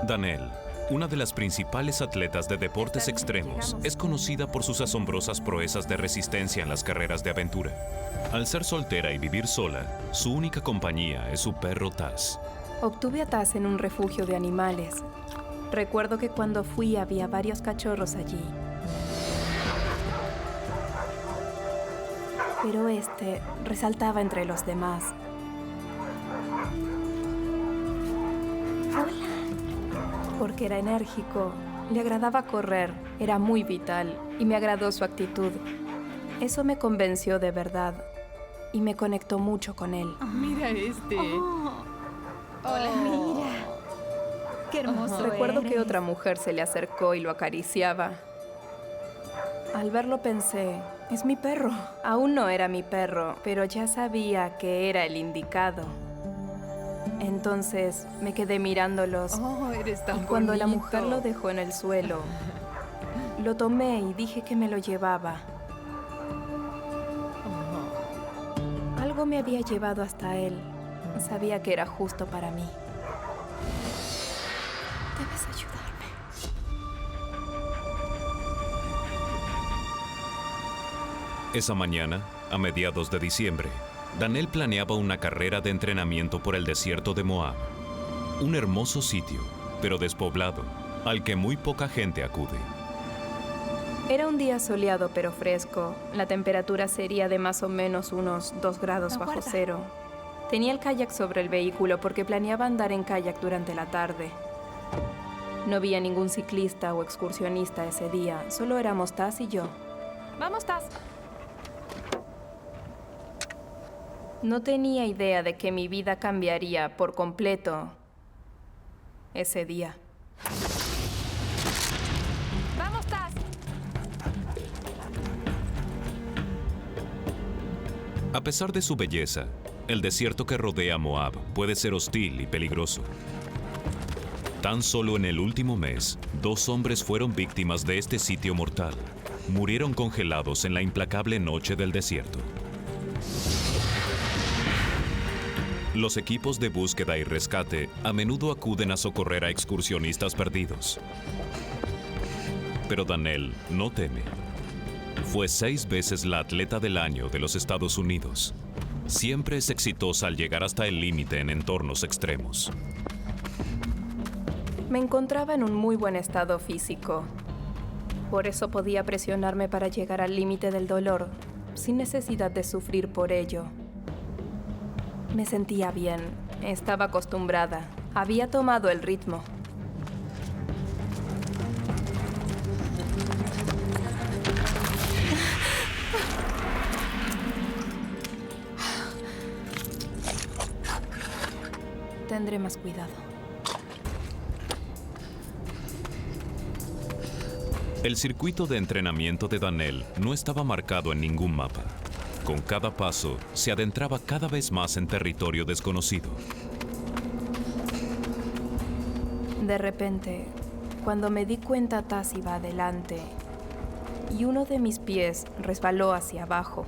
Danelle, una de las principales atletas de deportes extremos, es conocida por sus asombrosas proezas de resistencia en las carreras de aventura. Al ser soltera y vivir sola, su única compañía es su perro Taz. Obtuve a Taz en un refugio de animales. Recuerdo que cuando fui había varios cachorros allí. Pero este resaltaba entre los demás. Porque era enérgico, le agradaba correr, era muy vital y me agradó su actitud. Eso me convenció de verdad y me conectó mucho con él. Mira este. Hola, mira. Qué hermoso Recuerdo que eres. otra mujer se le acercó y lo acariciaba. Al verlo pensé, es mi perro. Aún no era mi perro, pero ya sabía que era el indicado. Entonces me quedé mirándolos. Oh, eres tan Y cuando la bonito. mujer lo dejó en el suelo, lo tomé y dije que me lo llevaba. Algo me había llevado hasta él. Sabía que era justo para mí. Debes ayudarme. Esa mañana, a mediados de diciembre, Danelle planeaba una carrera de entrenamiento por el desierto de Moab. Un hermoso sitio, pero despoblado, al que muy poca gente acude. Era un día soleado pero fresco. La temperatura sería de más o menos unos 2 grados bajo Aguarda. cero. Tenía el kayak sobre el vehículo porque planeaba andar en kayak durante la tarde. No vi a ningún ciclista o excursionista ese día, solo éramos Taz y yo. Vamos, Taz. No tenía idea de que mi vida cambiaría por completo ese día. Vamos, Taz. A pesar de su belleza, el desierto que rodea Moab puede ser hostil y peligroso. Tan solo en el último mes, 2 hombres fueron víctimas de este sitio mortal. Murieron congelados en la implacable noche del desierto. Los equipos de búsqueda y rescate a menudo acuden a socorrer a excursionistas perdidos. Pero Danelle no teme. Fue 6 veces la atleta del año de los Estados Unidos. Siempre es exitosa al llegar hasta el límite en entornos extremos. Me encontraba en un muy buen estado físico. Por eso podía presionarme para llegar al límite del dolor, sin necesidad de sufrir por ello. Me sentía bien, estaba acostumbrada, había tomado el ritmo. Tendré más cuidado. El circuito de entrenamiento de Danelle no estaba marcado en ningún mapa. Con cada paso, se adentraba cada vez más en territorio desconocido. De repente, cuando me di cuenta, Taz iba adelante y uno de mis pies resbaló hacia abajo.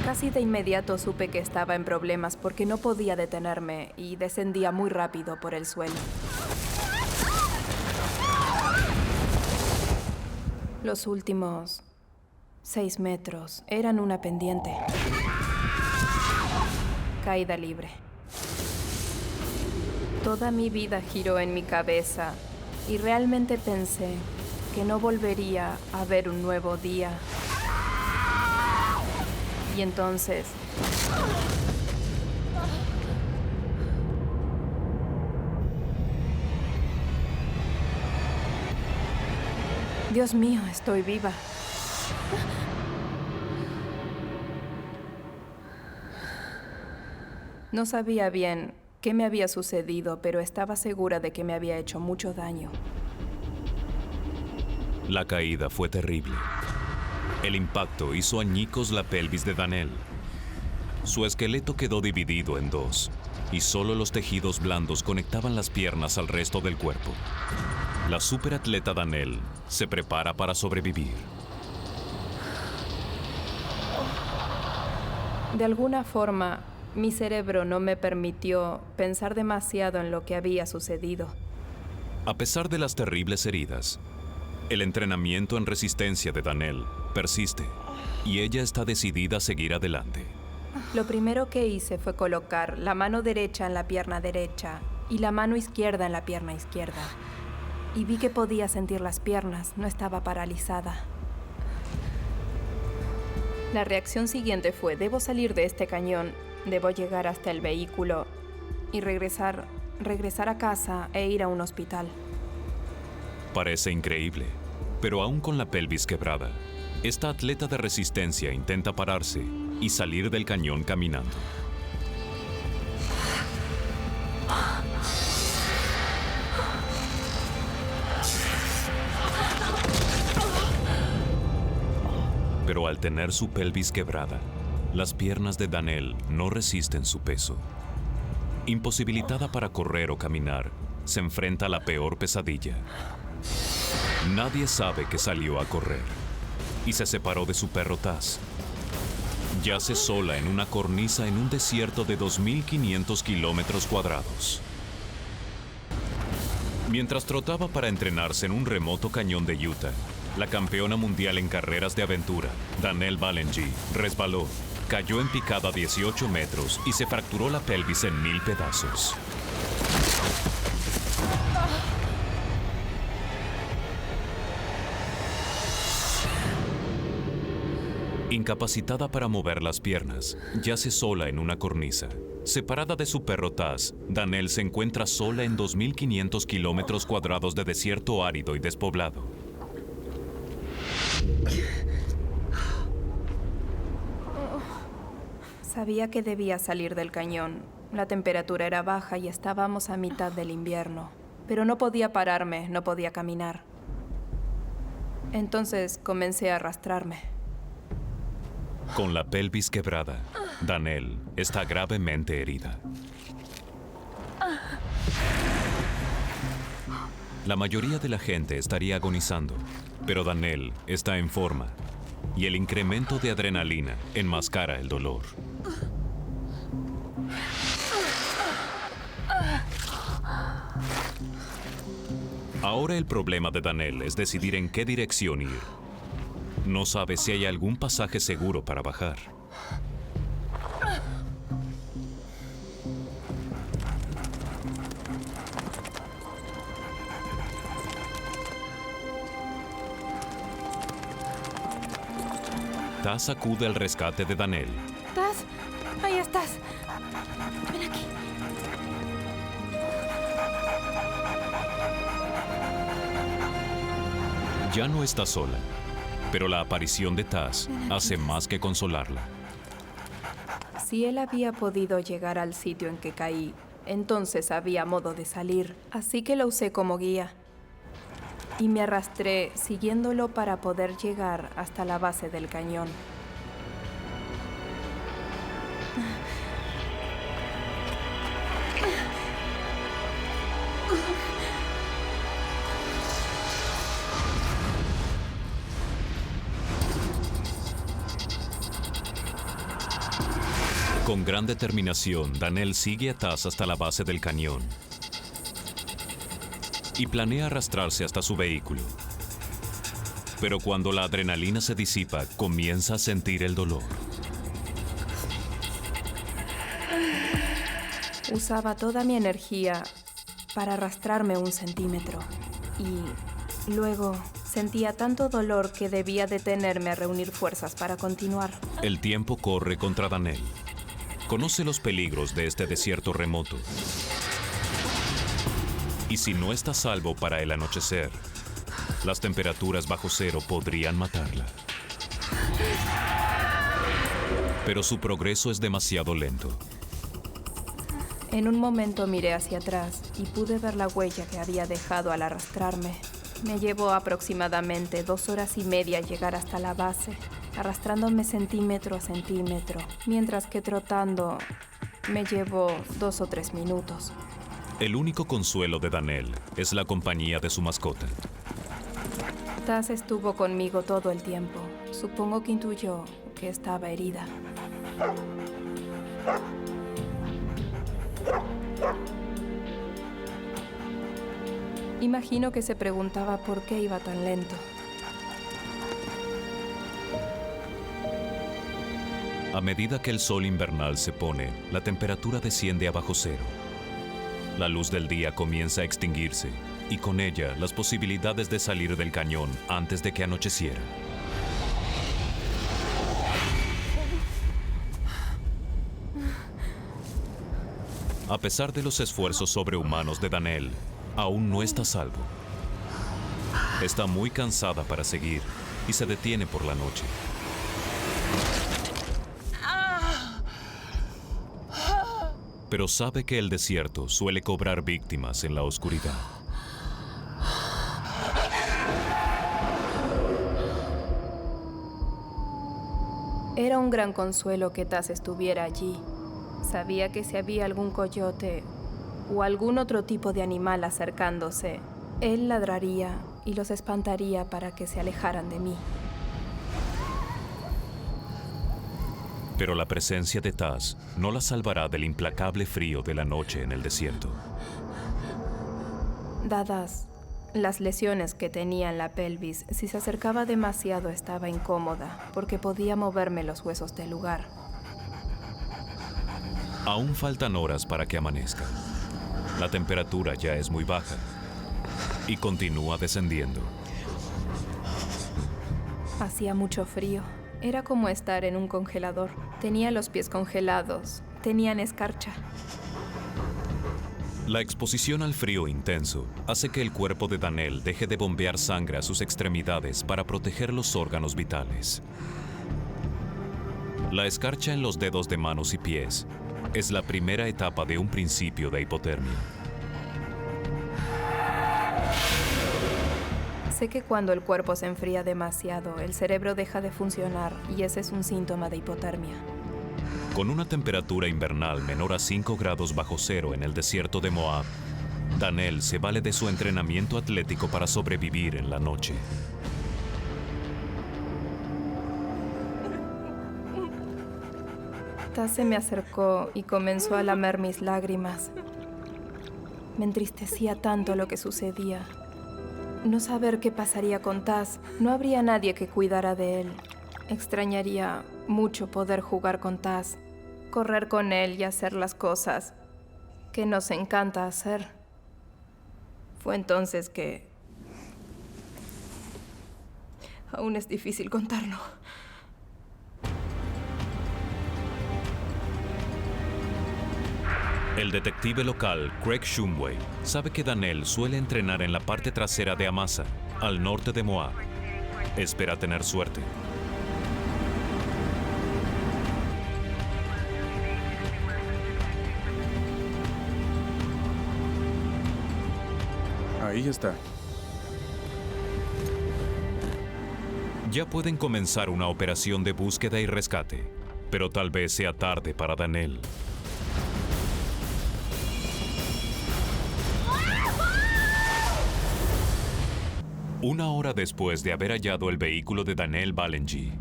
Casi de inmediato supe que estaba en problemas porque no podía detenerme y descendía muy rápido por el suelo. Los últimos 6 metros eran una pendiente. Caída libre. Toda mi vida giró en mi cabeza y realmente pensé que no volvería a ver un nuevo día. Y entonces, Dios mío, estoy viva. No sabía bien qué me había sucedido, pero estaba segura de que me había hecho mucho daño. La caída fue terrible. El impacto hizo añicos la pelvis de Danelle. Su esqueleto quedó dividido en 2 y solo los tejidos blandos conectaban las piernas al resto del cuerpo. La superatleta Danelle se prepara para sobrevivir. De alguna forma, mi cerebro no me permitió pensar demasiado en lo que había sucedido. A pesar de las terribles heridas, el entrenamiento en resistencia de Danelle persiste y ella está decidida a seguir adelante. Lo primero que hice fue colocar la mano derecha en la pierna derecha y la mano izquierda en la pierna izquierda. Y vi que podía sentir las piernas, no estaba paralizada. La reacción siguiente fue: debo salir de este cañón, debo llegar hasta el vehículo y regresar a casa e ir a un hospital. Parece increíble, pero aún con la pelvis quebrada, esta atleta de resistencia intenta pararse y salir del cañón caminando. Pero al tener su pelvis quebrada, las piernas de Danelle no resisten su peso. Imposibilitada para correr o caminar, se enfrenta a la peor pesadilla. Nadie sabe que salió a correr y se separó de su perro Taz. Yace sola en una cornisa en un desierto de 2.500 kilómetros cuadrados. Mientras trotaba para entrenarse en un remoto cañón de Utah, la campeona mundial en carreras de aventura, Danelle Balengie, resbaló, cayó en picada a 18 metros y se fracturó la pelvis en 1000 pedazos. Incapacitada para mover las piernas, yace sola en una cornisa. Separada de su perro Taz, Danelle se encuentra sola en 2.500 kilómetros cuadrados de desierto árido y despoblado. Sabía que debía salir del cañón. La temperatura era baja y estábamos a mitad del invierno. Pero no podía pararme, no podía caminar. Entonces comencé a arrastrarme. Con la pelvis quebrada, Danelle está gravemente herida. La mayoría de la gente estaría agonizando, pero Danelle está en forma y el incremento de adrenalina enmascara el dolor. Ahora el problema de Danelle es decidir en qué dirección ir. No sabe si hay algún pasaje seguro para bajar. Taz acude al rescate de Danelle. Taz, ahí estás. Ven aquí. Ya no está sola, pero la aparición de Taz hace más que consolarla. Si él había podido llegar al sitio en que caí, entonces había modo de salir, así que lo usé como guía. Y me arrastré siguiéndolo para poder llegar hasta la base del cañón. Con gran determinación, Danelle sigue a Taz hasta la base del cañón y planea arrastrarse hasta su vehículo. Pero cuando la adrenalina se disipa, comienza a sentir el dolor. Usaba toda mi energía para arrastrarme 1 centímetro y luego sentía tanto dolor que debía detenerme a reunir fuerzas para continuar. El tiempo corre contra Danelle. Conoce los peligros de este desierto remoto. Y si no está a salvo para el anochecer, las temperaturas bajo cero podrían matarla. Pero su progreso es demasiado lento. En un momento miré hacia atrás y pude ver la huella que había dejado al arrastrarme. Me llevó aproximadamente 2 horas y media llegar hasta la base, arrastrándome centímetro a centímetro, mientras que trotando me llevó 2 o 3 minutos. El único consuelo de Danelle es la compañía de su mascota. Taz estuvo conmigo todo el tiempo. Supongo que intuyó que estaba herida. Imagino que se preguntaba por qué iba tan lento. A medida que el sol invernal se pone, la temperatura desciende a bajo cero. La luz del día comienza a extinguirse y con ella las posibilidades de salir del cañón antes de que anocheciera. A pesar de los esfuerzos sobrehumanos de Danelle, aún no está a salvo. Está muy cansada para seguir y se detiene por la noche. Pero sabe que el desierto suele cobrar víctimas en la oscuridad. Era un gran consuelo que Taz estuviera allí. Sabía que si había algún coyote o algún otro tipo de animal acercándose, él ladraría y los espantaría para que se alejaran de mí. Pero la presencia de Taz no la salvará del implacable frío de la noche en el desierto. Dadas las lesiones que tenía en la pelvis, si se acercaba demasiado estaba incómoda, porque podía moverme los huesos del lugar. Aún faltan horas para que amanezca. La temperatura ya es muy baja y continúa descendiendo. Hacía mucho frío. Era como estar en un congelador. Tenía los pies congelados. Tenían escarcha. La exposición al frío intenso hace que el cuerpo de Danelle deje de bombear sangre a sus extremidades para proteger los órganos vitales. La escarcha en los dedos de manos y pies es la primera etapa de un principio de hipotermia. Sé que cuando el cuerpo se enfría demasiado, el cerebro deja de funcionar y ese es un síntoma de hipotermia. Con una temperatura invernal menor a 5 grados bajo cero en el desierto de Moab, Danelle se vale de su entrenamiento atlético para sobrevivir en la noche. Taz se me acercó y comenzó a lamer mis lágrimas. Me entristecía tanto lo que sucedía. No saber qué pasaría con Taz, no habría nadie que cuidara de él. Extrañaría mucho poder jugar con Taz, correr con él y hacer las cosas que nos encanta hacer. Fue entonces que... Aún es difícil contarlo. El detective local, Craig Shumway, sabe que Danelle suele entrenar en la parte trasera de Amasa, al norte de Moab. Espera tener suerte. Ahí está. Ya pueden comenzar una operación de búsqueda y rescate, pero tal vez sea tarde para Danelle. Una hora después de haber hallado el vehículo de Danelle Balenji,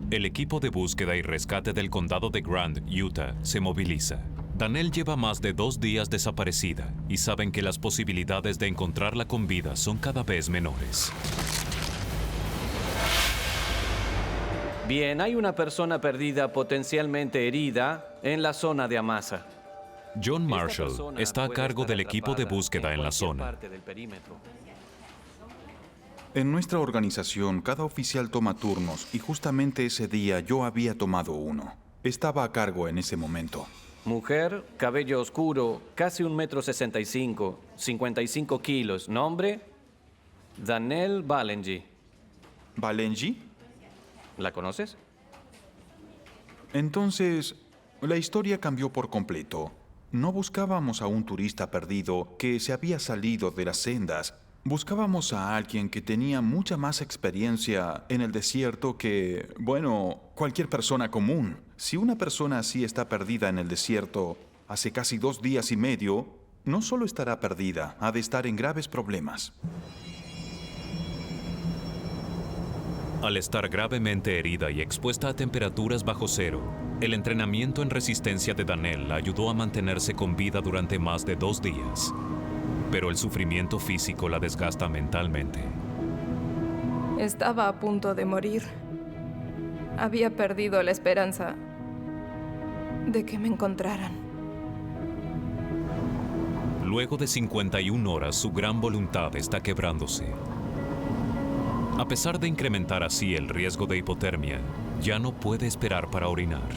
el equipo de búsqueda y rescate del condado de Grant, Utah, se moviliza. Danelle lleva más de 2 días desaparecida y saben que las posibilidades de encontrarla con vida son cada vez menores. Bien, hay una persona perdida potencialmente herida en la zona de Amasa. John Marshall está a cargo del equipo de búsqueda en la zona. En nuestra organización, cada oficial toma turnos y justamente ese día yo había tomado uno. Estaba a cargo en ese momento. Mujer, cabello oscuro, casi 1,65 m, 55 kilos. Nombre, Danelle Balenji. ¿Balenji? ¿La conoces? Entonces, la historia cambió por completo. No buscábamos a un turista perdido que se había salido de las sendas. Buscábamos a alguien que tenía mucha más experiencia en el desierto que, bueno, cualquier persona común. Si una persona así está perdida en el desierto hace casi 2 días y medio, no solo estará perdida, ha de estar en graves problemas. Al estar gravemente herida y expuesta a temperaturas bajo cero, el entrenamiento en resistencia de Danielle la ayudó a mantenerse con vida durante más de 2 días. Pero el sufrimiento físico la desgasta mentalmente. Estaba a punto de morir. Había perdido la esperanza de que me encontraran. Luego de 51 horas, su gran voluntad está quebrándose. A pesar de incrementar así el riesgo de hipotermia, ya no puede esperar para orinar.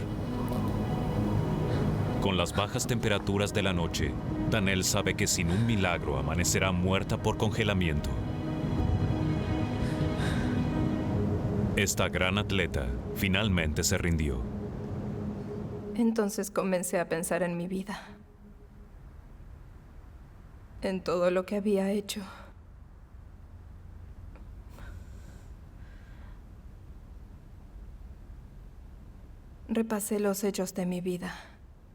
Con las bajas temperaturas de la noche, Danielle sabe que sin un milagro amanecerá muerta por congelamiento. Esta gran atleta finalmente se rindió. Entonces comencé a pensar en mi vida, en todo lo que había hecho. Repasé los hechos de mi vida,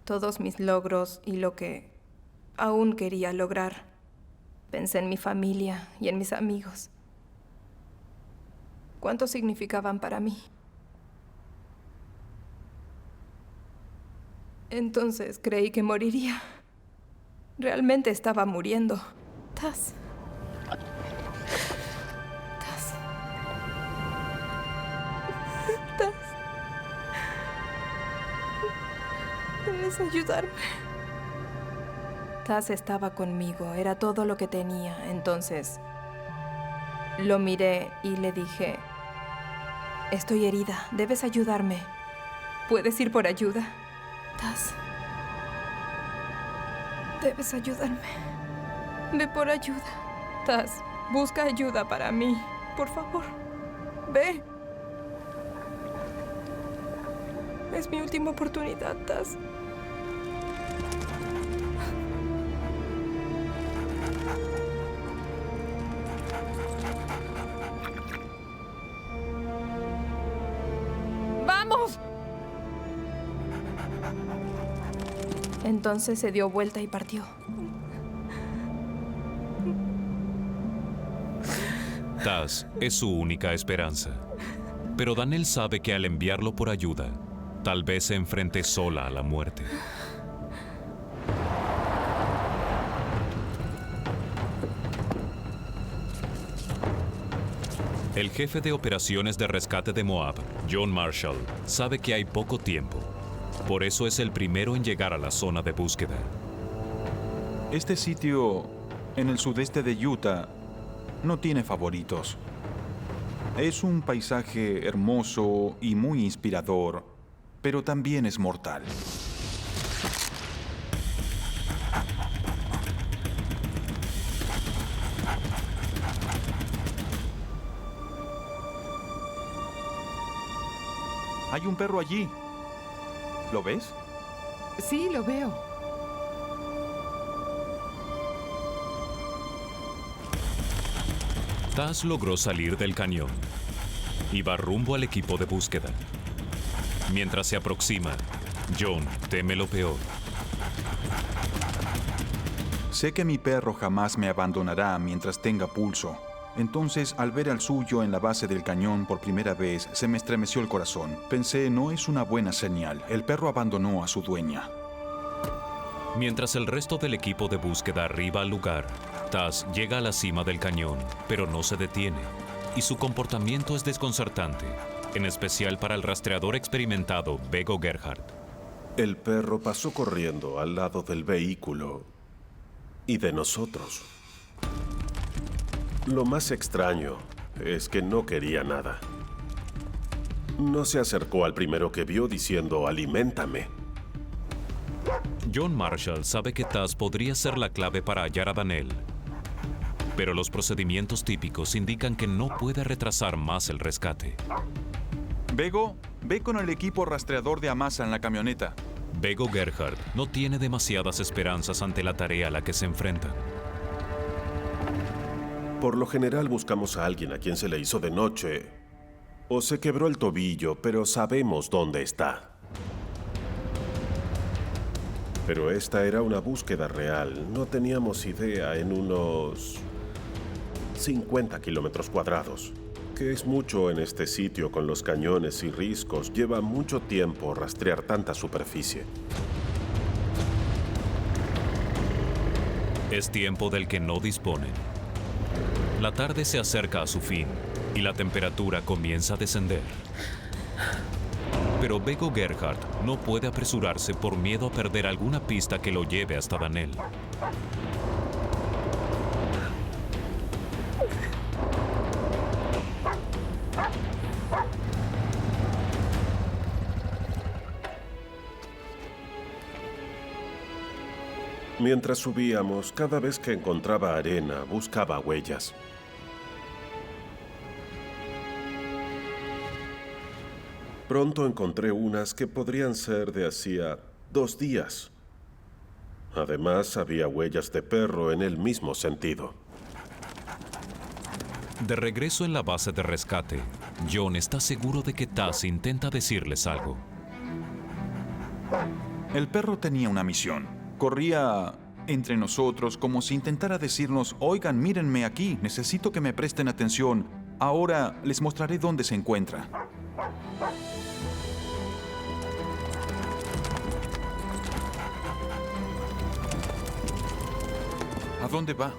todos mis logros y lo que aún quería lograr. Pensé en mi familia y en mis amigos. ¿Cuánto significaban para mí? Entonces creí que moriría. Realmente estaba muriendo. Taz. Taz. Taz. Debes ayudarme. Taz estaba conmigo, era todo lo que tenía. Entonces, lo miré y le dije, estoy herida, debes ayudarme. ¿Puedes ir por ayuda? Taz, debes ayudarme. Ve por ayuda. Taz, busca ayuda para mí, por favor. Ve. Es mi última oportunidad, Taz. ¡Vamos! Entonces se dio vuelta y partió. Taz es su única esperanza. Pero Danielle sabe que al enviarlo por ayuda, tal vez se enfrente sola a la muerte. El jefe de operaciones de rescate de Moab, John Marshall, sabe que hay poco tiempo. Por eso es el primero en llegar a la zona de búsqueda. Este sitio, en el sudeste de Utah, no tiene favoritos. Es un paisaje hermoso y muy inspirador, pero también es mortal. Hay un perro allí. ¿Lo ves? Sí, lo veo. Taz logró salir del cañón y va rumbo al equipo de búsqueda. Mientras se aproxima, John teme lo peor. Sé que mi perro jamás me abandonará mientras tenga pulso. Entonces, al ver al suyo en la base del cañón por primera vez, se me estremeció el corazón. Pensé, no es una buena señal. El perro abandonó a su dueña. Mientras el resto del equipo de búsqueda arriba al lugar, Taz llega a la cima del cañón, pero no se detiene. Y su comportamiento es desconcertante, en especial para el rastreador experimentado Bego Gerhardt. El perro pasó corriendo al lado del vehículo y de nosotros. Lo más extraño es que no quería nada. No se acercó al primero que vio diciendo, "Aliméntame". John Marshall sabe que Taz podría ser la clave para hallar a Danielle. Pero los procedimientos típicos indican que no puede retrasar más el rescate. Bego, ve con el equipo rastreador de Amasa en la camioneta. Bego Gerhardt no tiene demasiadas esperanzas ante la tarea a la que se enfrenta. Por lo general buscamos a alguien a quien se le hizo de noche o se quebró el tobillo, pero sabemos dónde está. Pero esta era una búsqueda real. No teníamos idea en unos 50 kilómetros cuadrados. que es mucho en este sitio con los cañones y riscos. Lleva mucho tiempo rastrear tanta superficie. Es tiempo del que no disponen. La tarde se acerca a su fin y la temperatura comienza a descender. Pero Bego Gerhardt no puede apresurarse por miedo a perder alguna pista que lo lleve hasta Danel. Mientras subíamos, cada vez que encontraba arena, buscaba huellas. Pronto encontré unas que podrían ser de hacía 2 días. Además, había huellas de perro en el mismo sentido. De regreso en la base de rescate, John está seguro de que Taz intenta decirles algo. El perro tenía una misión. Corría entre nosotros como si intentara decirnos, oigan, mírenme aquí, necesito que me presten atención. Ahora les mostraré dónde se encuentra. ¿A dónde va?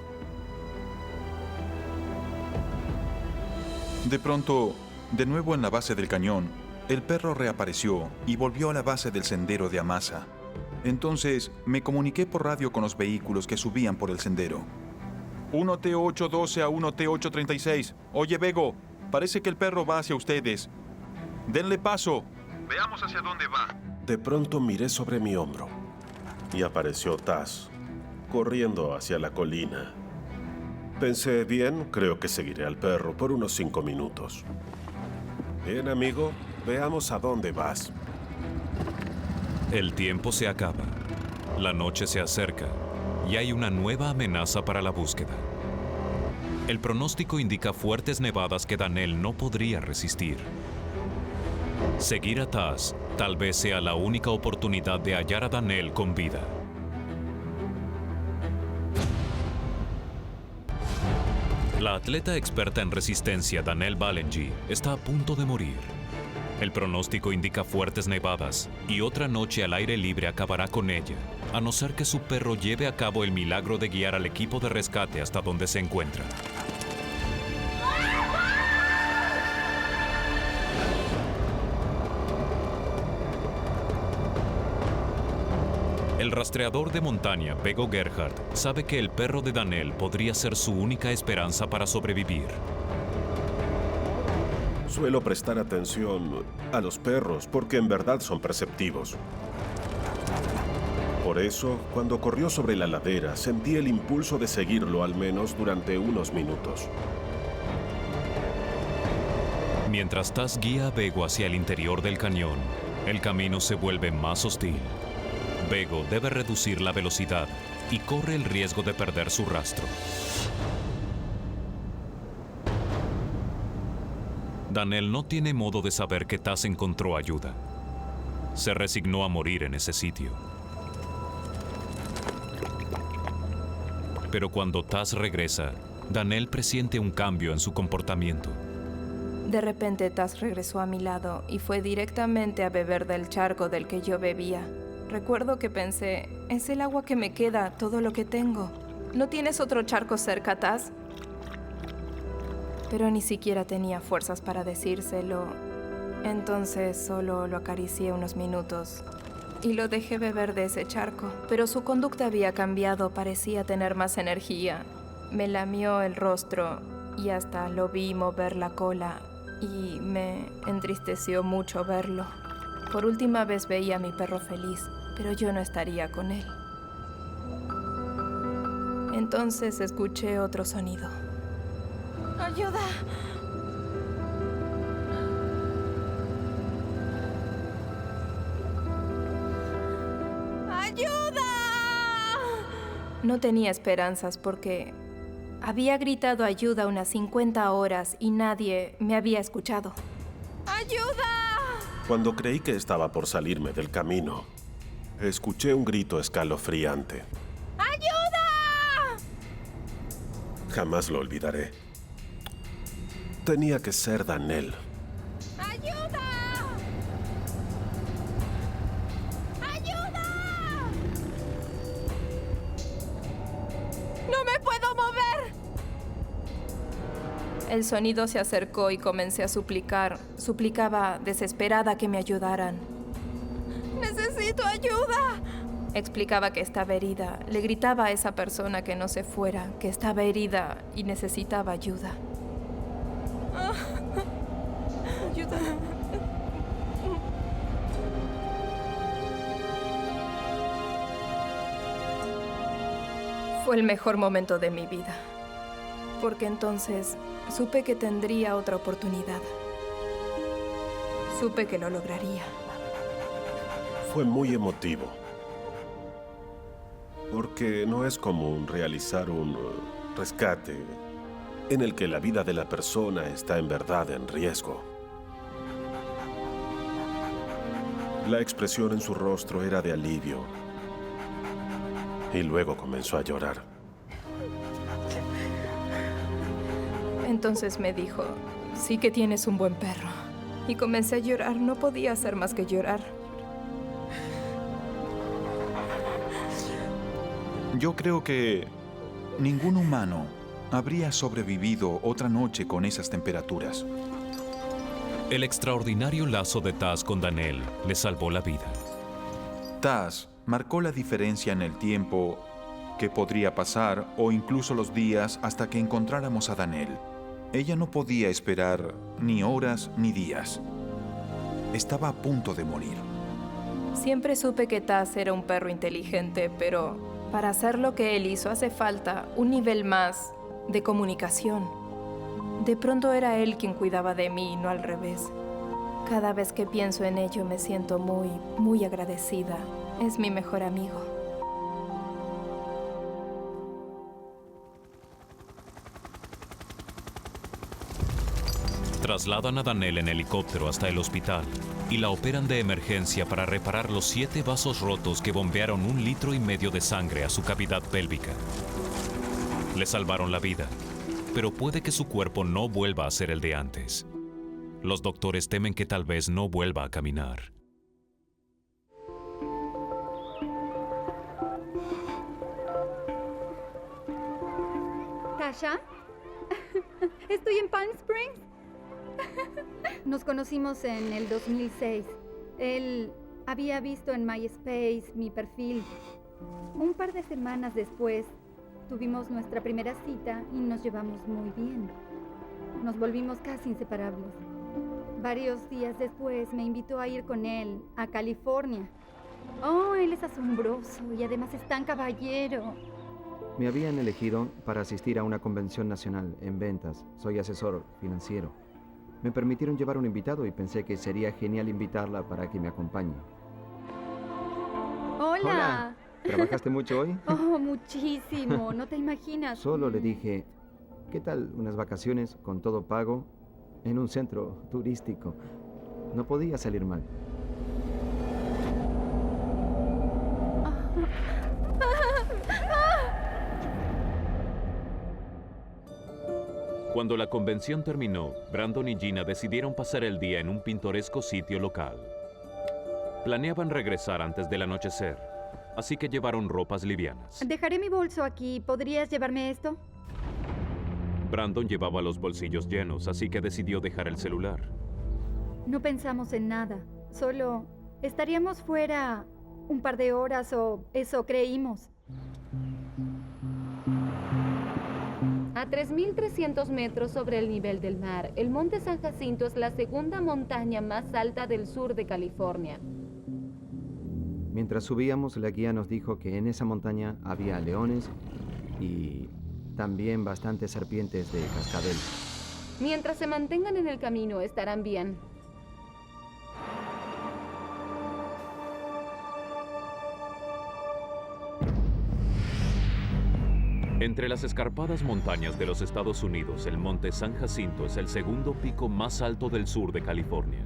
De pronto, de nuevo en la base del cañón, el perro reapareció y volvió a la base del sendero de Amasa. Entonces, me comuniqué por radio con los vehículos que subían por el sendero. 1T812 a 1T836. Oye, Bego, parece que el perro va hacia ustedes. Denle paso. Veamos hacia dónde va. De pronto miré sobre mi hombro y apareció Taz, corriendo hacia la colina. Pensé, bien, creo que seguiré al perro por unos 5 minutos. Bien, amigo, veamos a dónde vas. El tiempo se acaba, la noche se acerca y hay una nueva amenaza para la búsqueda. El pronóstico indica fuertes nevadas que Danel no podría resistir. Seguir a Taz tal vez sea la única oportunidad de hallar a Danel con vida. La atleta experta en resistencia Danel Balenji está a punto de morir. El pronóstico indica fuertes nevadas y otra noche al aire libre acabará con ella, a no ser que su perro lleve a cabo el milagro de guiar al equipo de rescate hasta donde se encuentra. El rastreador de montaña, Bego Gerhardt, sabe que el perro de Danel podría ser su única esperanza para sobrevivir. Suelo prestar atención a los perros porque en verdad son perceptivos. Por eso, cuando corrió sobre la ladera, sentí el impulso de seguirlo al menos durante unos minutos. Mientras Taz guía a Bego hacia el interior del cañón, el camino se vuelve más hostil. Bego debe reducir la velocidad y corre el riesgo de perder su rastro. Danel no tiene modo de saber que Taz encontró ayuda. Se resignó a morir en ese sitio. Pero cuando Taz regresa, Danel presiente un cambio en su comportamiento. De repente Taz regresó a mi lado y fue directamente a beber del charco del que yo bebía. Recuerdo que pensé, es el agua que me queda, todo lo que tengo. ¿No tienes otro charco cerca, Taz? Pero ni siquiera tenía fuerzas para decírselo. Entonces solo lo acaricié unos minutos y lo dejé beber de ese charco. Pero su conducta había cambiado, parecía tener más energía. Me lamió el rostro y hasta lo vi mover la cola y me entristeció mucho verlo. Por última vez veía a mi perro feliz, pero yo no estaría con él. Entonces escuché otro sonido. ¡Ayuda! ¡Ayuda! No tenía esperanzas porque había gritado ayuda unas 50 horas y nadie me había escuchado. ¡Ayuda! Cuando creí que estaba por salirme del camino, escuché un grito escalofriante. ¡Ayuda! Jamás lo olvidaré. Tenía que ser Daniel. ¡Ayuda! ¡Ayuda! ¡No me puedo mover! El sonido se acercó y comencé a suplicar. Suplicaba desesperada que me ayudaran. ¡Necesito ayuda!, explicaba que estaba herida. Le gritaba a esa persona que no se fuera, que estaba herida y necesitaba ayuda. Ayuda. Fue el mejor momento de mi vida, porque entonces supe que tendría otra oportunidad. Supe que lo lograría. Fue muy emotivo. Porque no es común realizar un rescate en el que la vida de la persona está en verdad en riesgo. La expresión en su rostro era de alivio. Y luego comenzó a llorar. Entonces me dijo, sí que tienes un buen perro. Y comencé a llorar. No podía hacer más que llorar. Yo creo que ningún humano habría sobrevivido otra noche con esas temperaturas. El extraordinario lazo de Taz con Daniel le salvó la vida. Taz marcó la diferencia en el tiempo que podría pasar o incluso los días hasta que encontráramos a Daniel. Ella no podía esperar ni horas ni días. Estaba a punto de morir. Siempre supe que Taz era un perro inteligente, pero para hacer lo que él hizo hace falta un nivel más de comunicación. De pronto era él quien cuidaba de mí y no al revés. Cada vez que pienso en ello me siento muy, muy agradecida. Es mi mejor amigo. Trasladan a Daniel en helicóptero hasta el hospital y la operan de emergencia para reparar los 7 vasos rotos que bombearon 1,5 litros de sangre a su cavidad pélvica. Le salvaron la vida, pero puede que su cuerpo no vuelva a ser el de antes. Los doctores temen que tal vez no vuelva a caminar. ¿Tasha? Estoy en Palm Springs. Nos conocimos en el 2006. Él había visto en MySpace mi perfil. Un par de semanas después, tuvimos nuestra primera cita y nos llevamos muy bien. Nos volvimos casi inseparables. Varios días después me invitó a ir con él a California. Oh, él es asombroso y además es tan caballero. Me habían elegido para asistir a una convención nacional en ventas. Soy asesor financiero. Me permitieron llevar un invitado y pensé que sería genial invitarla para que me acompañe. Hola. ¿Trabajaste mucho hoy? Oh, muchísimo. No te imaginas. Solo le dije, ¿qué tal unas vacaciones con todo pago en un centro turístico? No podía salir mal. Cuando la convención terminó, Brandon y Gina decidieron pasar el día en un pintoresco sitio local. Planeaban regresar antes del anochecer, así que llevaron ropas livianas. Dejaré mi bolso aquí. ¿Podrías llevarme esto? Brandon llevaba los bolsillos llenos, así que decidió dejar el celular. No pensamos en nada. Solo estaríamos fuera un par de horas o eso creímos. A 3.300 metros sobre el nivel del mar, el Monte San Jacinto es la segunda montaña más alta del sur de California. Mientras subíamos, la guía nos dijo que en esa montaña había leones y también bastantes serpientes de cascabel. Mientras se mantengan en el camino, estarán bien. Entre las escarpadas montañas de los Estados Unidos, el Monte San Jacinto es el segundo pico más alto del sur de California.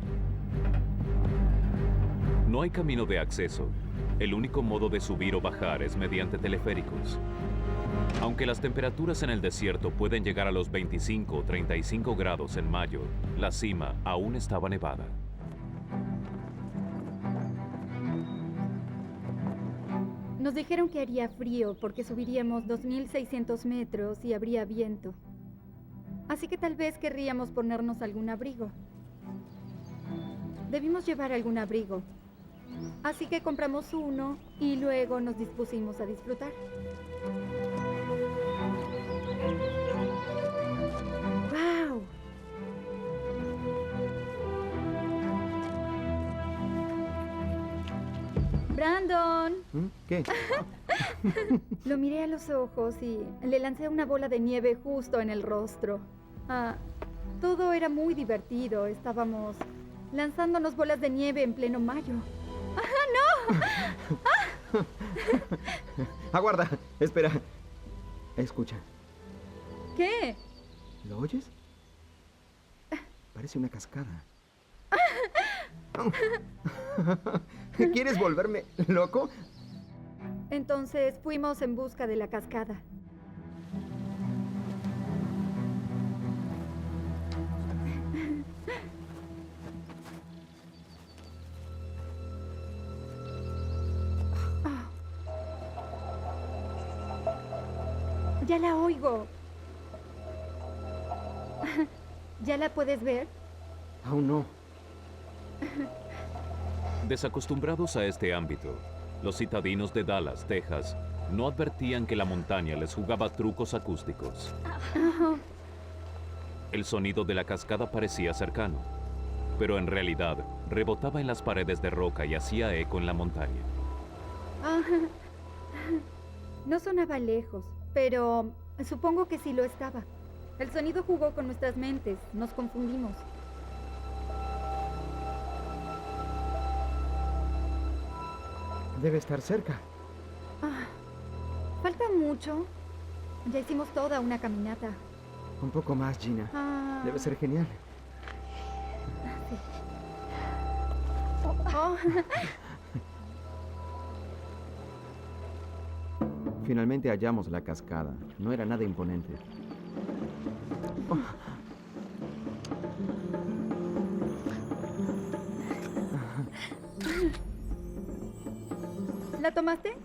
No hay camino de acceso. El único modo de subir o bajar es mediante teleféricos. Aunque las temperaturas en el desierto pueden llegar a los 25 o 35 grados en mayo, la cima aún estaba nevada. Nos dijeron que haría frío porque subiríamos 2.600 metros y habría viento. Así que tal vez querríamos ponernos algún abrigo. Debimos llevar algún abrigo. Así que compramos uno y luego nos dispusimos a disfrutar. ¡Wow! ¡Brandon! ¿Qué? Lo miré a los ojos y le lancé una bola de nieve justo en el rostro. Todo era muy divertido. Estábamos lanzándonos bolas de nieve en pleno mayo. ¡No! Aguarda, espera. Escucha. ¿Qué? ¿Lo oyes? Parece una cascada. ¿Quieres volverme loco? Entonces fuimos en busca de la cascada. Ya la oigo. ¿Ya la puedes ver? Aún no. Desacostumbrados a este ámbito, los citadinos de Dallas, Texas, no advertían que la montaña les jugaba trucos acústicos. El sonido de la cascada parecía cercano, pero en realidad rebotaba en las paredes de roca y hacía eco en la montaña. No sonaba lejos, pero supongo que sí lo estaba. El sonido jugó con nuestras mentes, nos confundimos. Debe estar cerca. Falta mucho. Ya hicimos toda una caminata. Un poco más, Gina. Debe ser genial. Sí. Oh. Finalmente hallamos la cascada. No era nada imponente. ¿La tomaste?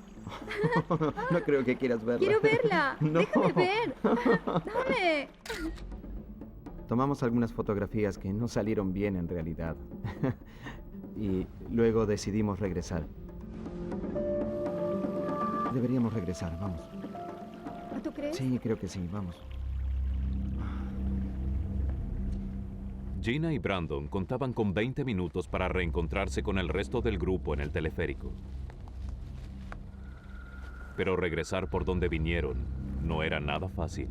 No creo que quieras verla. ¡Quiero verla! No. ¡Déjame ver! ¡Dame! Tomamos algunas fotografías que no salieron bien en realidad. Y luego decidimos regresar. Deberíamos regresar, vamos. ¿Tú crees? Sí, creo que sí, vamos. Gina y Brandon contaban con 20 minutos para reencontrarse con el resto del grupo en el teleférico. Pero regresar por donde vinieron no era nada fácil.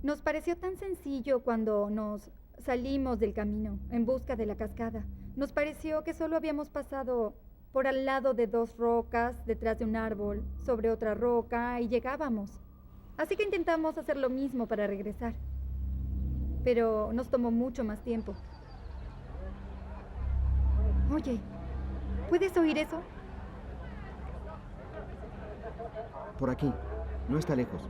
Nos pareció tan sencillo cuando nos salimos del camino en busca de la cascada. Nos pareció que solo habíamos pasado por al lado de dos rocas, detrás de un árbol, sobre otra roca y llegábamos. Así que intentamos hacer lo mismo para regresar. Pero nos tomó mucho más tiempo. Oye, ¿puedes oír eso? Por aquí. No está lejos.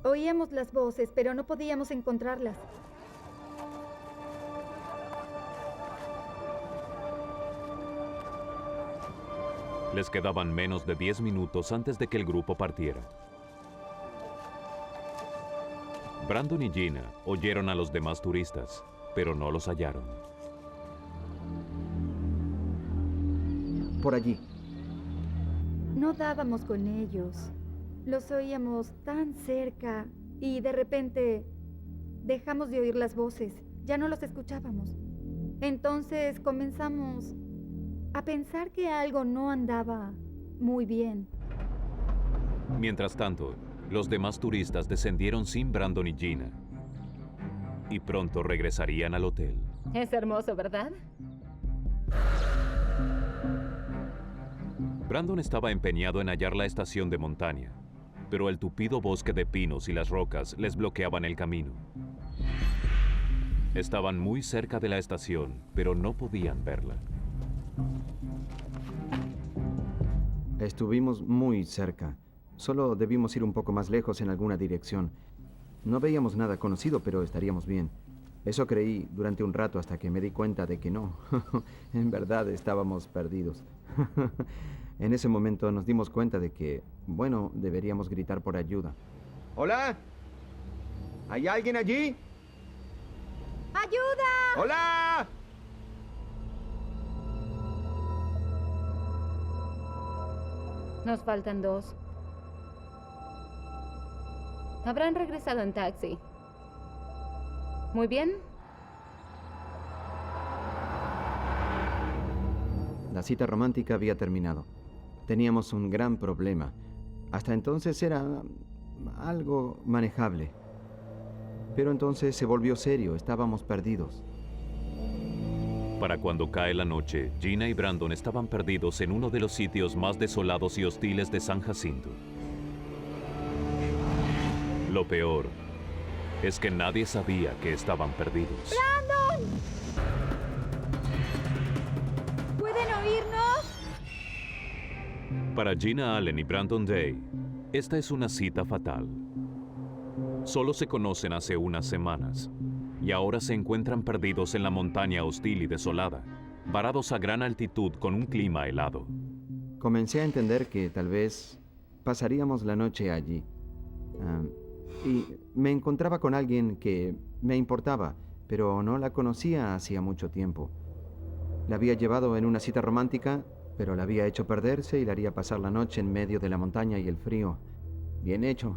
Oíamos las voces, pero no podíamos encontrarlas. Les quedaban menos de 10 minutos antes de que el grupo partiera. Brandon y Gina oyeron a los demás turistas, pero no los hallaron. Por allí. No dábamos con ellos. Los oíamos tan cerca y de repente dejamos de oír las voces. Ya no los escuchábamos. Entonces comenzamos a pensar que algo no andaba muy bien. Mientras tanto, los demás turistas descendieron sin Brandon y Gina. Y pronto regresarían al hotel. Es hermoso, ¿verdad? Brandon estaba empeñado en hallar la estación de montaña, pero el tupido bosque de pinos y las rocas les bloqueaban el camino. Estaban muy cerca de la estación, pero no podían verla. Estuvimos muy cerca. Solo debimos ir un poco más lejos en alguna dirección. No veíamos nada conocido, pero estaríamos bien. Eso creí durante un rato hasta que me di cuenta de que no. En verdad estábamos perdidos. En ese momento nos dimos cuenta de que, bueno, deberíamos gritar por ayuda. ¡Hola! ¿Hay alguien allí? ¡Ayuda! ¡Hola! Nos faltan 2. Habrán regresado en taxi. Muy bien. La cita romántica había terminado. Teníamos un gran problema. Hasta entonces era algo manejable. Pero entonces se volvió serio. Estábamos perdidos. Para cuando cae la noche, Gina y Brandon estaban perdidos en uno de los sitios más desolados y hostiles de San Jacinto. Lo peor es que nadie sabía que estaban perdidos. ¡Brandon! ¿Pueden oírnos? Para Gina Allen y Brandon Day, esta es una cita fatal. Solo se conocen hace unas semanas y ahora se encuentran perdidos en la montaña hostil y desolada, varados a gran altitud con un clima helado. Comencé a entender que tal vez pasaríamos la noche allí. Y me encontraba con alguien que me importaba, pero no la conocía hacía mucho tiempo. La había llevado en una cita romántica, pero la había hecho perderse y la haría pasar la noche en medio de la montaña y el frío. Bien hecho.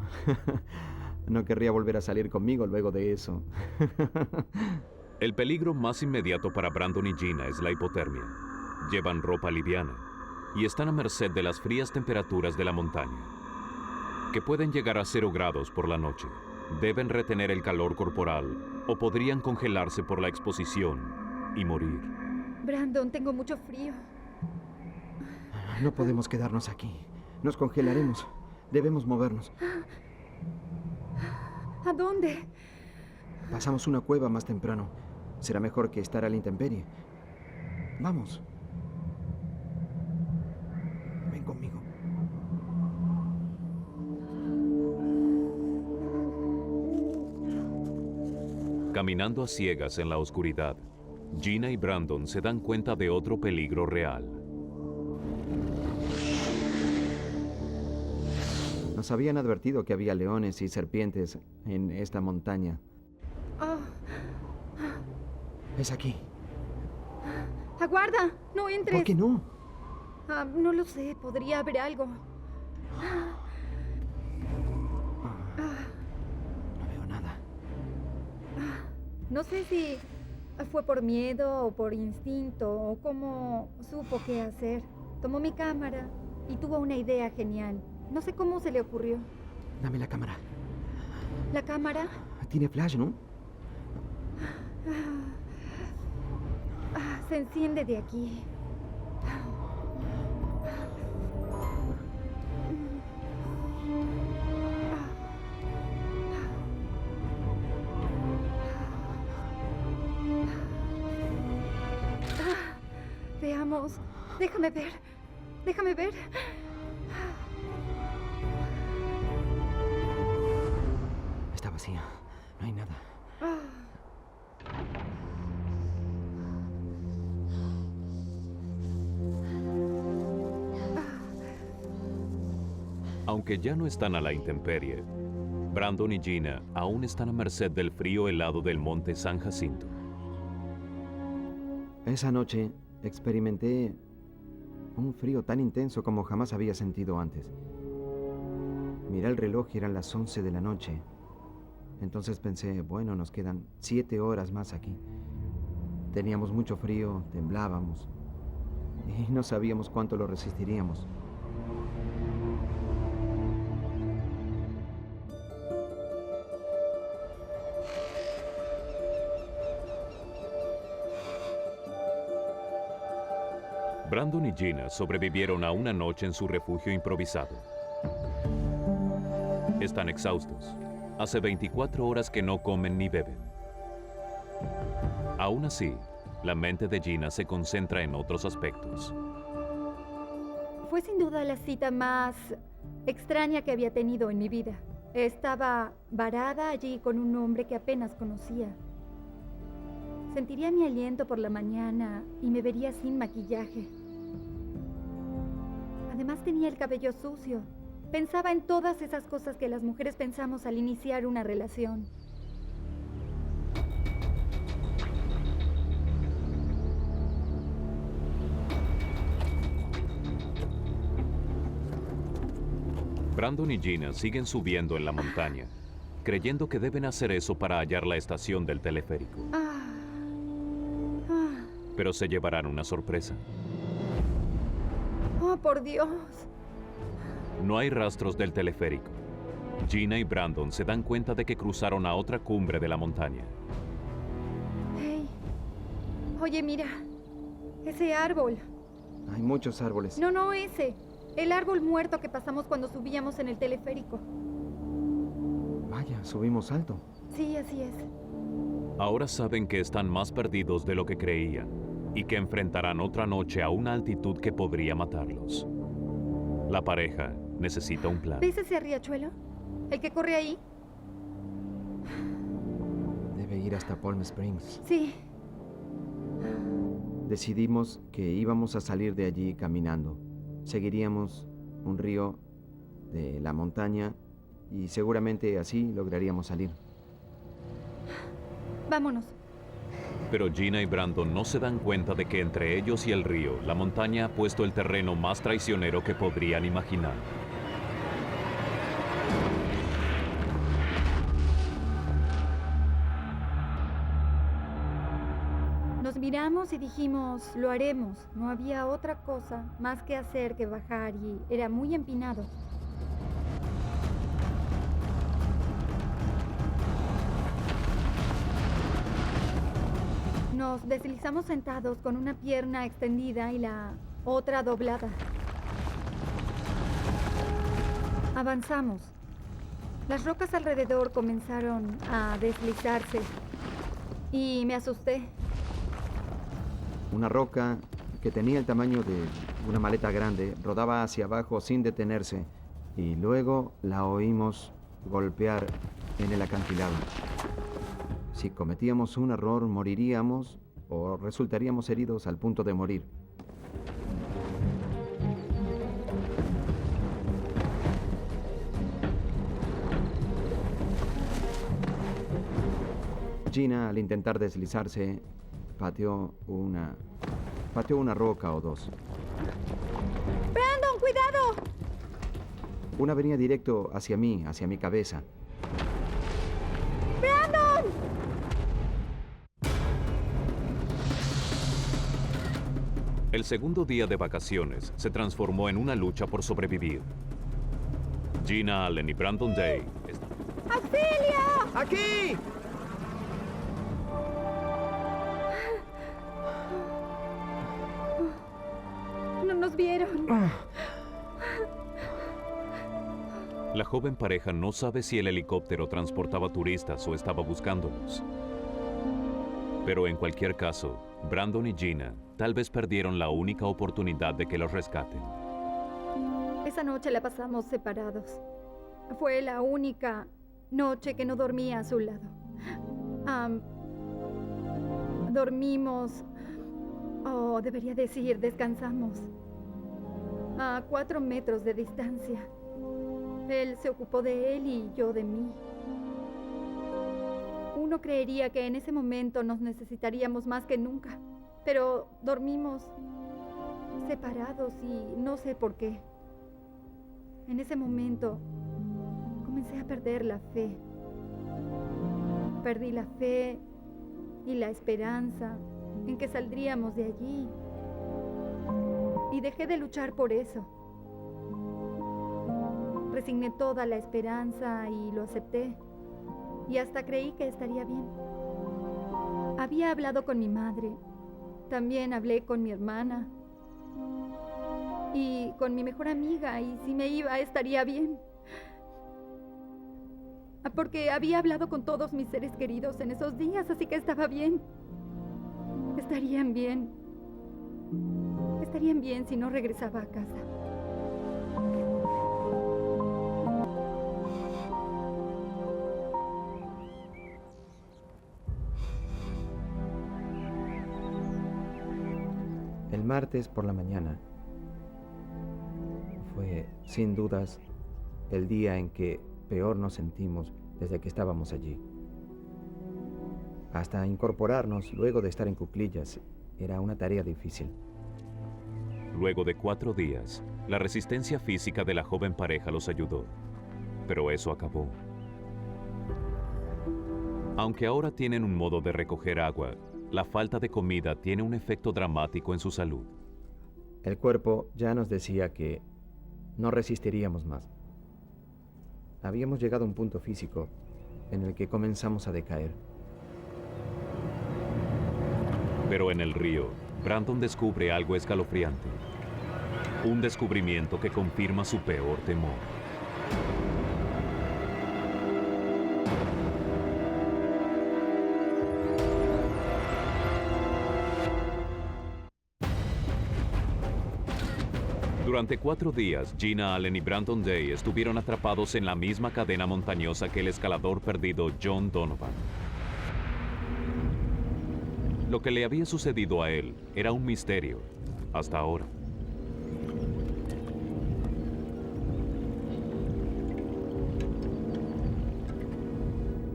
No querría volver a salir conmigo luego de eso. El peligro más inmediato para Brandon y Gina es la hipotermia. Llevan ropa liviana y están a merced de las frías temperaturas de la montaña, que pueden llegar a 0 grados por la noche. Deben retener el calor corporal o podrían congelarse por la exposición y morir. Brandon, tengo mucho frío. No podemos quedarnos aquí. Nos congelaremos. Debemos movernos. ¿A dónde? Pasamos una cueva más temprano. Será mejor que estar a la intemperie. Vamos. Ven conmigo. Caminando a ciegas en la oscuridad, Gina y Brandon se dan cuenta de otro peligro real. Nos habían advertido que había leones y serpientes en esta montaña. Oh, Es aquí. ¡Aguarda! ¡No entres! ¿Por qué no? No lo sé. Podría haber algo. No veo nada. No sé si fue por miedo o por instinto o cómo supo qué hacer. Tomó mi cámara y tuvo una idea genial. No sé cómo se le ocurrió. Dame la cámara. ¿La cámara? Tiene flash, ¿no? Se enciende de aquí. Veamos. Déjame ver. Déjame ver. Está vacía. No hay nada. Aunque ya no están a la intemperie, Brandon y Gina aún están a merced del frío helado del monte San Jacinto. Esa noche experimenté un frío tan intenso como jamás había sentido antes. Miré el reloj y eran las 11 de la noche. Entonces pensé, bueno, nos quedan 7 horas más aquí. Teníamos mucho frío, temblábamos y no sabíamos cuánto lo resistiríamos. Brandon y Gina sobrevivieron a una noche en su refugio improvisado. Están exhaustos. Hace 24 horas que no comen ni beben. Aún así, la mente de Gina se concentra en otros aspectos. Fue sin duda la cita más extraña que había tenido en mi vida. Estaba varada allí con un hombre que apenas conocía. Sentiría mi aliento por la mañana y me vería sin maquillaje. Además tenía el cabello sucio. Pensaba en todas esas cosas que las mujeres pensamos al iniciar una relación. Brandon y Gina siguen subiendo en la montaña, creyendo que deben hacer eso para hallar la estación del teleférico. Pero se llevarán una sorpresa. ¡Oh, por Dios! No hay rastros del teleférico. Gina y Brandon se dan cuenta de que cruzaron a otra cumbre de la montaña. Hey. Oye, mira. Ese árbol. Hay muchos árboles. No, ese. El árbol muerto que pasamos cuando subíamos en el teleférico. Vaya, subimos alto. Sí, así es. Ahora saben que están más perdidos de lo que creían y que enfrentarán otra noche a una altitud que podría matarlos. La pareja necesita un plan. ¿Ves ese riachuelo? ¿El que corre ahí? Debe ir hasta Palm Springs. Sí. Decidimos que íbamos a salir de allí caminando. Seguiríamos un río de la montaña y seguramente así lograríamos salir. Vámonos. Pero Gina y Brandon no se dan cuenta de que entre ellos y el río, la montaña ha puesto el terreno más traicionero que podrían imaginar. Nos miramos y dijimos, lo haremos. No había otra cosa más que hacer que bajar y era muy empinado. Nos deslizamos sentados con una pierna extendida y la otra doblada. Avanzamos. Las rocas alrededor comenzaron a deslizarse y me asusté. Una roca que tenía el tamaño de una maleta grande rodaba hacia abajo sin detenerse y luego la oímos golpear en el acantilado. Si cometíamos un error, moriríamos o resultaríamos heridos al punto de morir. Gina, al intentar deslizarse, pateó una roca o dos. ¡Brandon, cuidado! Una venía directo hacia mí, hacia mi cabeza. ¡Brandon! El segundo día de vacaciones se transformó en una lucha por sobrevivir. Gina Allen y Brandon Day están... ¡Auxilio! ¡Aquí! No nos vieron. La joven pareja no sabe si el helicóptero transportaba turistas o estaba buscándolos. Pero en cualquier caso, Brandon y Gina tal vez perdieron la única oportunidad de que los rescaten. Esa noche la pasamos separados. Fue la única noche que no dormía a su lado. Dormimos, o debería decir, descansamos, a 4 metros de distancia. Él se ocupó de él y yo de mí. Uno creería que en ese momento nos necesitaríamos más que nunca, pero dormimos separados y no sé por qué. En ese momento comencé a perder la fe. Perdí la fe y la esperanza en que saldríamos de allí. Y dejé de luchar por eso. Resigné toda la esperanza y lo acepté. Y hasta creí que estaría bien. Había hablado con mi madre. También hablé con mi hermana. Y con mi mejor amiga. Y si me iba, estaría bien. Porque había hablado con todos mis seres queridos en esos días, así que estaba bien. Estarían bien. Estarían bien si no regresaba a casa. El martes por la mañana fue, sin dudas, el día en que peor nos sentimos desde que estábamos allí. Hasta incorporarnos luego de estar en cuclillas era una tarea difícil. Luego de 4 días, la resistencia física de la joven pareja los ayudó. Pero eso acabó. Aunque ahora tienen un modo de recoger agua, la falta de comida tiene un efecto dramático en su salud. El cuerpo ya nos decía que no resistiríamos más. Habíamos llegado a un punto físico en el que comenzamos a decaer. Pero en el río, Brandon descubre algo escalofriante. Un descubrimiento que confirma su peor temor. Durante 4 días, Gina Allen y Brandon Day estuvieron atrapados en la misma cadena montañosa que el escalador perdido John Donovan. Lo que le había sucedido a él era un misterio, hasta ahora.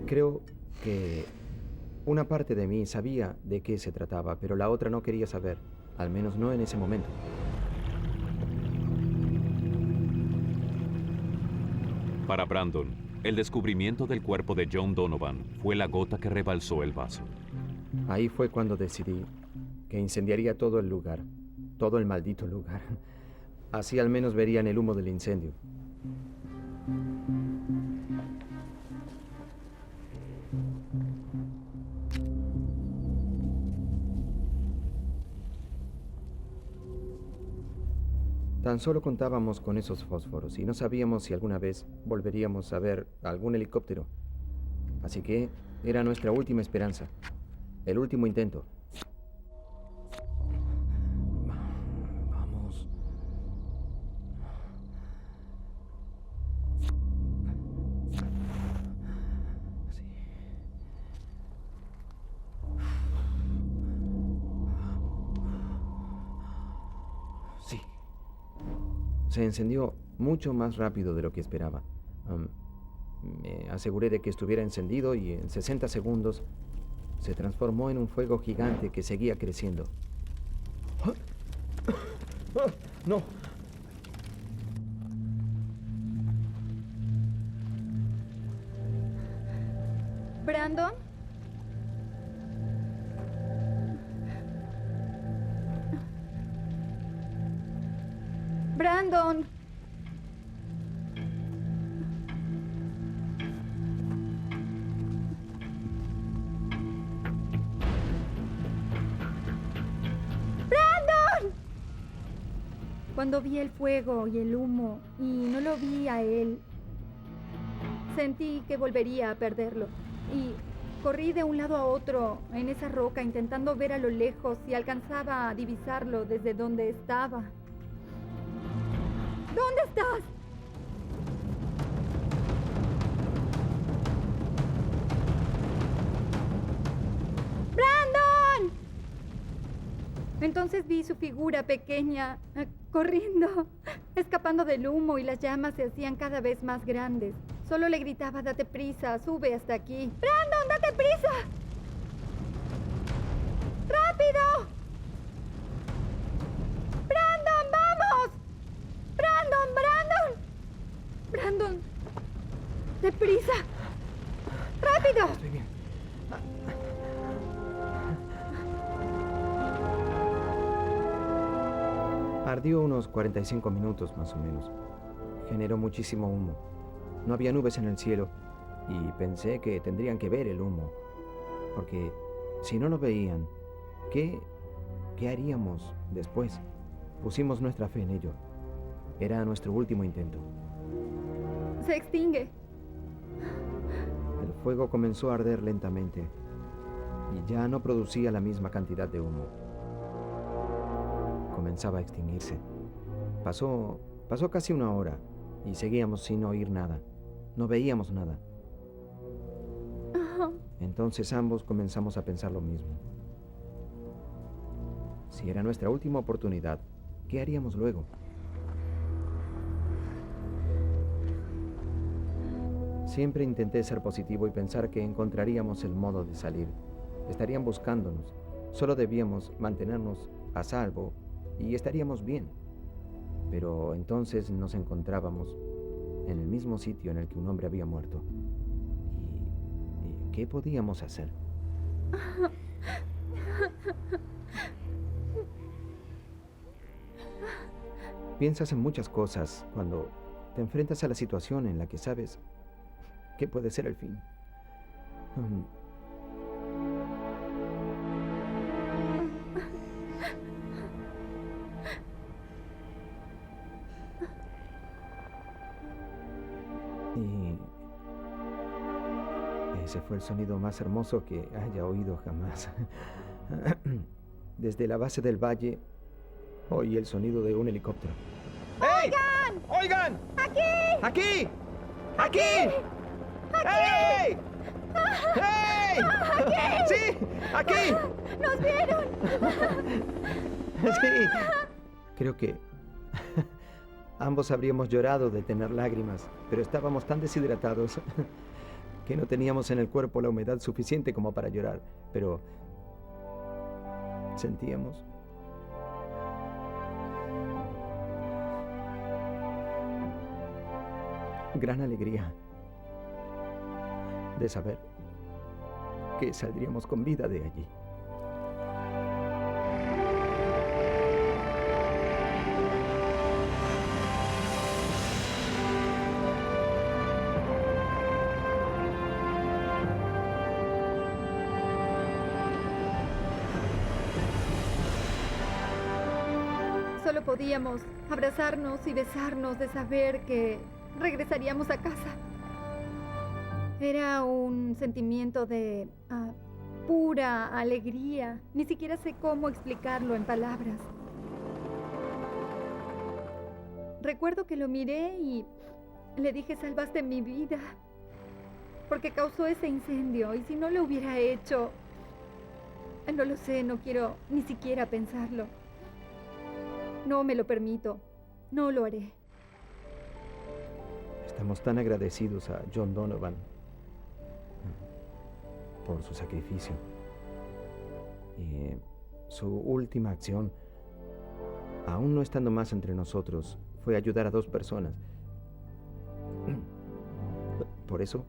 Creo que una parte de mí sabía de qué se trataba, pero la otra no quería saber, al menos no en ese momento. Para Brandon, el descubrimiento del cuerpo de John Donovan fue la gota que rebalsó el vaso. Ahí fue cuando decidí que incendiaría todo el lugar, todo el maldito lugar. Así al menos verían el humo del incendio. Tan solo contábamos con esos fósforos y no sabíamos si alguna vez volveríamos a ver algún helicóptero. Así que era nuestra última esperanza, el último intento. Vamos. Sí. Sí. Se encendió mucho más rápido de lo que esperaba. Me aseguré de que estuviera encendido y en 60 segundos se transformó en un fuego gigante que seguía creciendo. ¡No! ¿Brandon? ¡Brandon! Cuando vi el fuego y el humo y no lo vi a él, sentí que volvería a perderlo. Y corrí de un lado a otro en esa roca intentando ver a lo lejos si alcanzaba a divisarlo desde donde estaba. ¿Dónde estás? ¡Brandon! Entonces vi su figura pequeña, corriendo, escapando del humo y las llamas se hacían cada vez más grandes. Solo le gritaba, date prisa, sube hasta aquí. ¡Brandon, date prisa! ¡Rápido! ¡Brandon, vamos! ¡Brandon, Brandon! ¡Brandon! ¡Deprisa! ¡Rápido! Estoy bien. Ardió unos 45 minutos más o menos. Generó muchísimo humo. No había nubes en el cielo y pensé que tendrían que ver el humo. Porque si no lo veían, ¿qué haríamos después? Pusimos nuestra fe en ello. Era nuestro último intento. Se extingue. El fuego comenzó a arder lentamente y ya no producía la misma cantidad de humo. Comenzaba a extinguirse. Pasó casi una hora y seguíamos sin oír nada. No veíamos nada. Entonces ambos comenzamos a pensar lo mismo. Si era nuestra última oportunidad, ¿qué haríamos luego? Siempre intenté ser positivo y pensar que encontraríamos el modo de salir. Estarían buscándonos. Solo debíamos mantenernos a salvo y estaríamos bien. Pero entonces nos encontrábamos en el mismo sitio en el que un hombre había muerto. ¿Y qué podíamos hacer? Piensas en muchas cosas cuando te enfrentas a la situación en la que sabes que puede ser el fin. Y ese fue el sonido más hermoso que haya oído jamás. Desde la base del valle oí el sonido de un helicóptero. ¡Oigan! ¡Oigan! ¡Aquí! ¡Aquí! ¡Aquí! ¡Hey! ¡Hey! ¡Aquí! ¡Sí! ¡Aquí! ¡Nos vieron! Sí. Creo que ambos habríamos llorado de tener lágrimas, pero estábamos tan deshidratados que no teníamos en el cuerpo la humedad suficiente como para llorar, pero sentíamos gran alegría de saber que saldríamos con vida de allí. Solo podíamos abrazarnos y besarnos de saber que regresaríamos a casa. Era un sentimiento de pura alegría. Ni siquiera sé cómo explicarlo en palabras. Recuerdo que lo miré y le dije, salvaste mi vida, porque causó ese incendio. Y si no lo hubiera hecho, no lo sé, no quiero ni siquiera pensarlo. No me lo permito, no lo haré. Estamos tan agradecidos a John Donovan por su sacrificio. Y su última acción, aún no estando más entre nosotros, fue ayudar a 2 personas. Por eso,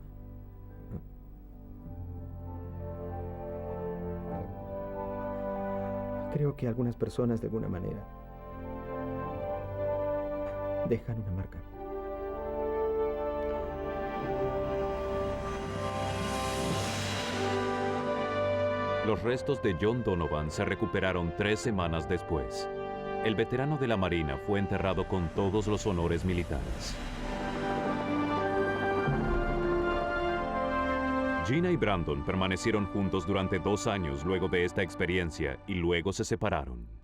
creo que algunas personas de alguna manera dejan una marca. Los restos de John Donovan se recuperaron 3 semanas después. El veterano de la Marina fue enterrado con todos los honores militares. Gina y Brandon permanecieron juntos durante 2 años luego de esta experiencia y luego se separaron.